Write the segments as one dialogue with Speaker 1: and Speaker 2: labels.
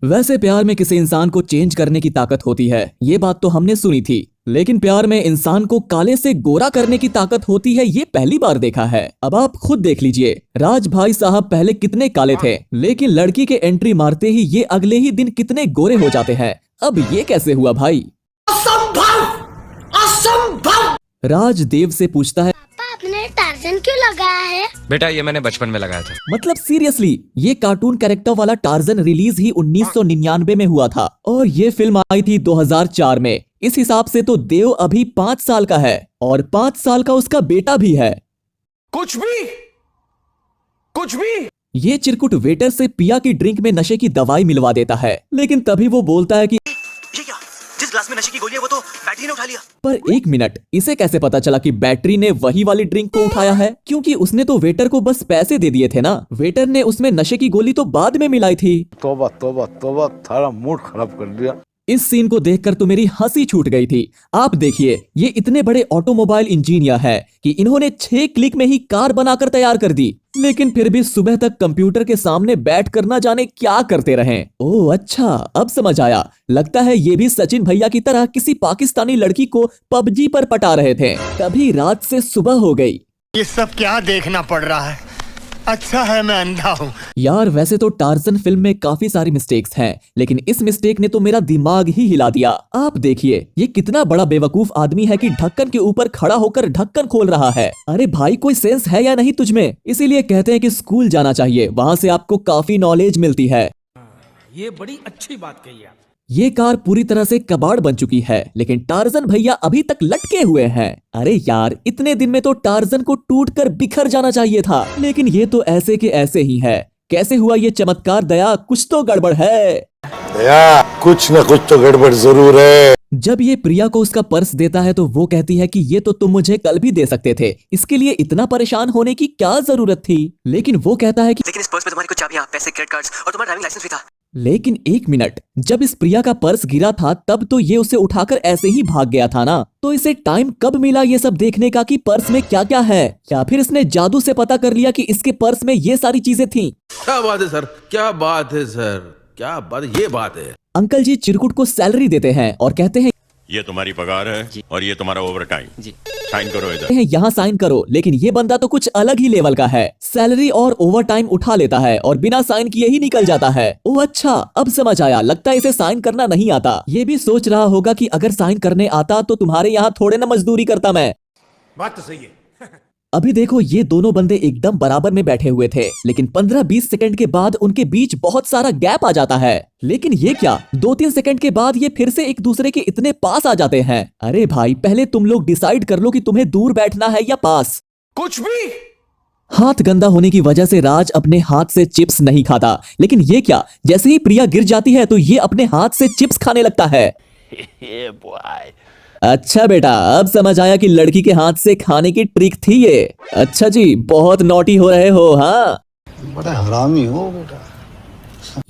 Speaker 1: वैसे प्यार में किसी इंसान को चेंज करने की ताकत होती है, ये बात तो हमने सुनी थी। लेकिन प्यार में इंसान को काले से गोरा करने की ताकत होती है, ये पहली बार देखा है। अब आप खुद देख लीजिए, राज भाई साहब पहले कितने काले थे, लेकिन लड़की के एंट्री मारते ही ये अगले ही दिन कितने गोरे हो जाते हैं। अब ये कैसे हुआ भाई?
Speaker 2: असंभव, असंभव।
Speaker 1: राज देव से पूछता है,
Speaker 3: आपने टार्जन क्यों लगाया है?
Speaker 4: बेटा ये मैंने बचपन में लगाया था।
Speaker 1: मतलब सीरियसली ये कार्टून कैरेक्टर वाला टार्जन रिलीज ही 1999 में हुआ था और ये फिल्म आई थी 2004 में। इस हिसाब से तो देव अभी 5 साल का है और 5 साल का उसका बेटा भी है।
Speaker 4: कुछ भी।
Speaker 1: ये चिरकुट वेटर से पिया की ड्रिंक में नशे की दवाई मिलवा देता है, लेकिन तभी वो बोलता है कि
Speaker 2: ये क्या? जिस ग्लास में नशे की गोली है वो तो बैटरी ने उठा लिया।
Speaker 1: पर एक मिनट, इसे कैसे पता चला कि बैटरी ने वही वाली ड्रिंक को उठाया है? क्योंकि उसने तो वेटर को बस पैसे दे दिए थे ना। वेटर ने उसमें नशे की गोली तो बाद में मिलाई थी।
Speaker 5: तौबा तौबा तौबा, थारा मूड खराब कर दिया।
Speaker 1: इस सीन को देखकर तो मेरी हंसी छूट गई थी। आप देखिए, ये इतने बड़े ऑटोमोबाइल इंजीनियर है कि इन्होंने 6 क्लिक में ही कार बनाकर तैयार कर दी, लेकिन फिर भी सुबह तक कंप्यूटर के सामने बैठ कर ना जाने क्या करते रहे। ओह अच्छा, अब समझ आया। लगता है ये भी सचिन भैया की तरह किसी पाकिस्तानी लड़की को पबजी पर पटा रहे थे, तभी रात से सुबह हो गई।
Speaker 6: ये सब क्या देखना पड़ रहा है? अच्छा है मैं अंधा हूँ।
Speaker 1: यार वैसे तो टार्जन फिल्म में काफी सारी मिस्टेक्स हैं, लेकिन इस मिस्टेक ने तो मेरा दिमाग ही हिला दिया। आप देखिए, ये कितना बड़ा बेवकूफ आदमी है कि ढक्कन के ऊपर खड़ा होकर ढक्कन खोल रहा है। अरे भाई, कोई सेंस है या नहीं तुझमें? इसीलिए कहते हैं कि स्कूल जाना चाहिए, वहाँ से आपको काफी नॉलेज मिलती है।
Speaker 7: ये बड़ी अच्छी बात कही आप।
Speaker 1: ये कार पूरी तरह से कबाड़ बन चुकी है, लेकिन टार्जन भैया अभी तक लटके हुए हैं। अरे यार, इतने दिन में तो टार्जन को टूटकर बिखर जाना चाहिए था, लेकिन ये तो ऐसे के ऐसे ही है। कैसे हुआ ये चमत्कार दया? कुछ तो गड़बड़ है
Speaker 5: दया, कुछ न कुछ तो गड़बड़ जरूर है।
Speaker 1: जब ये प्रिया को उसका पर्स देता है तो वो कहती है कि ये तो तुम मुझे कल भी दे सकते थे, इसके लिए इतना परेशान होने की क्या जरूरत थी? लेकिन वो कहता है कि
Speaker 2: लेकिन इस पर्स में तुम्हारी कुछ चाबियां, पैसे, क्रेडिट कार्ड्स और तुम्हारा ड्राइविंग लाइसेंस भी था।
Speaker 1: लेकिन एक मिनट, जब इस प्रिया का पर्स गिरा था तब तो ये उसे उठाकर ऐसे ही भाग गया था ना, तो इसे टाइम कब मिला ये सब देखने का कि पर्स में क्या क्या है? या फिर इसने जादू से पता कर लिया कि इसके पर्स में ये सारी चीजें थीं?
Speaker 7: क्या बात है सर, क्या बात है सर, क्या बात, ये बात है।
Speaker 1: अंकल जी चिरकुट को सैलरी देते हैं और कहते हैं,
Speaker 8: ये तुम्हारी पगार है और ये तुम्हारा ओवर टाइम। साइन करो इधर।
Speaker 1: यहाँ साइन करो। लेकिन ये बंदा तो कुछ अलग ही लेवल का है, सैलरी और ओवर टाइम उठा लेता है और बिना साइन किए ही निकल जाता है। ओह अच्छा, अब समझ आया, लगता है इसे साइन करना नहीं आता। ये भी सोच रहा होगा कि अगर साइन करने आता तो तुम्हारे यहाँ थोड़े ना मजदूरी करता मैं।
Speaker 7: बात तो सही है।
Speaker 1: अभी देखो, ये दोनों बंदे एकदम बराबर में बैठे हुए थे, लेकिन 15-20 सेकंड के बाद उनके बीच बहुत सारा गैप आ जाता है। लेकिन ये क्या, 2-3 सेकंड के बाद ये फिर से एक दूसरे के इतने पास आ जाते हैं। अरे भाई, पहले तुम लोग डिसाइड कर लो कि तुम्हें दूर बैठना है या पास।
Speaker 7: कुछ भी।
Speaker 1: हाथ गंदा होने की वजह से राज अपने हाथ से चिप्स नहीं खाता, लेकिन ये क्या, जैसे ही प्रिया गिर जाती है तो ये अपने हाथ से चिप्स खाने लगता है। अच्छा बेटा, अब समझ आया कि लड़की के हाथ से खाने की ट्रिक थी ये। अच्छा जी, बहुत नॉटी हो रहे हो। हाँ,
Speaker 5: बड़ा हरामी हो बेटा।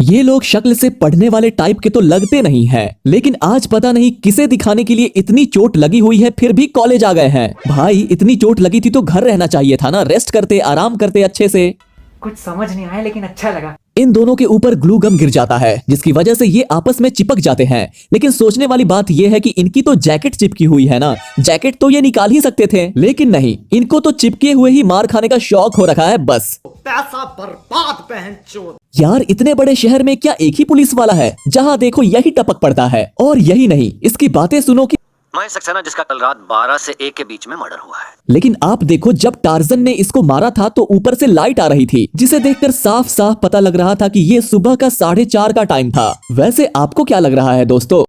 Speaker 1: ये लोग शक्ल से पढ़ने वाले टाइप के तो लगते नहीं हैं, लेकिन आज पता नहीं किसे दिखाने के लिए इतनी चोट लगी हुई है फिर भी कॉलेज आ गए हैं। भाई, इतनी चोट लगी थी तो घर रहना चाहिए था ना, रेस्ट करते, आराम करते अच्छे से।
Speaker 9: कुछ समझ नहीं आया लेकिन अच्छा लगा।
Speaker 1: इन दोनों के ऊपर ग्लू गम गिर जाता है, जिसकी वजह से ये आपस में चिपक जाते हैं। लेकिन सोचने वाली बात यह है कि इनकी तो जैकेट चिपकी हुई है ना, जैकेट तो ये निकाल ही सकते थे, लेकिन नहीं, इनको तो चिपके हुए ही मार खाने का शौक हो रखा है बस।
Speaker 7: पैसा बर्बाद पहनचोद।
Speaker 1: यार, इतने बड़े शहर में क्या एक ही पुलिस वाला है? जहाँ देखो यही टपक पड़ता है। और यही नहीं, इसकी बातें सुनो कि
Speaker 2: मैं सक्सेना, जिसका कल रात 12 से 1 के बीच में मर्डर हुआ है।
Speaker 1: लेकिन आप देखो, जब टार्जन ने इसको मारा था तो ऊपर से लाइट आ रही थी, जिसे देखकर साफ साफ पता लग रहा था कि ये सुबह का 4:30 का टाइम था। वैसे आपको क्या लग रहा है दोस्तों?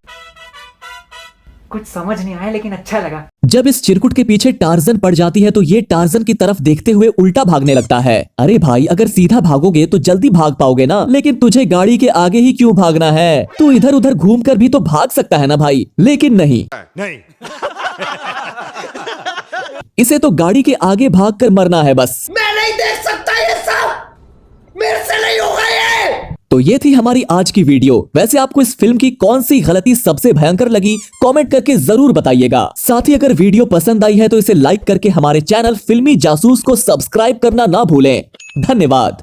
Speaker 9: कुछ समझ नहीं आया लेकिन अच्छा लगा।
Speaker 1: जब इस चिरकुट के पीछे टार्जन पड़ जाती है तो ये टार्जन की तरफ देखते हुए उल्टा भागने लगता है। अरे भाई, अगर सीधा भागोगे तो जल्दी भाग पाओगे ना, लेकिन तुझे गाड़ी के आगे ही क्यों भागना है? तू इधर उधर घूम कर भी तो भाग सकता है ना भाई, लेकिन नहीं। इसे तो गाड़ी के आगे भागकर मरना है बस।
Speaker 2: मैं नहीं देख सकता ये सब, मेरे से नहीं होगा ये।
Speaker 1: तो ये थी हमारी आज की वीडियो। वैसे आपको इस फिल्म की कौन सी गलती सबसे भयंकर लगी, कमेंट करके जरूर बताइएगा। साथ ही अगर वीडियो पसंद आई है तो इसे लाइक करके हमारे चैनल फिल्मी जासूस को सब्सक्राइब करना ना भूलें। धन्यवाद।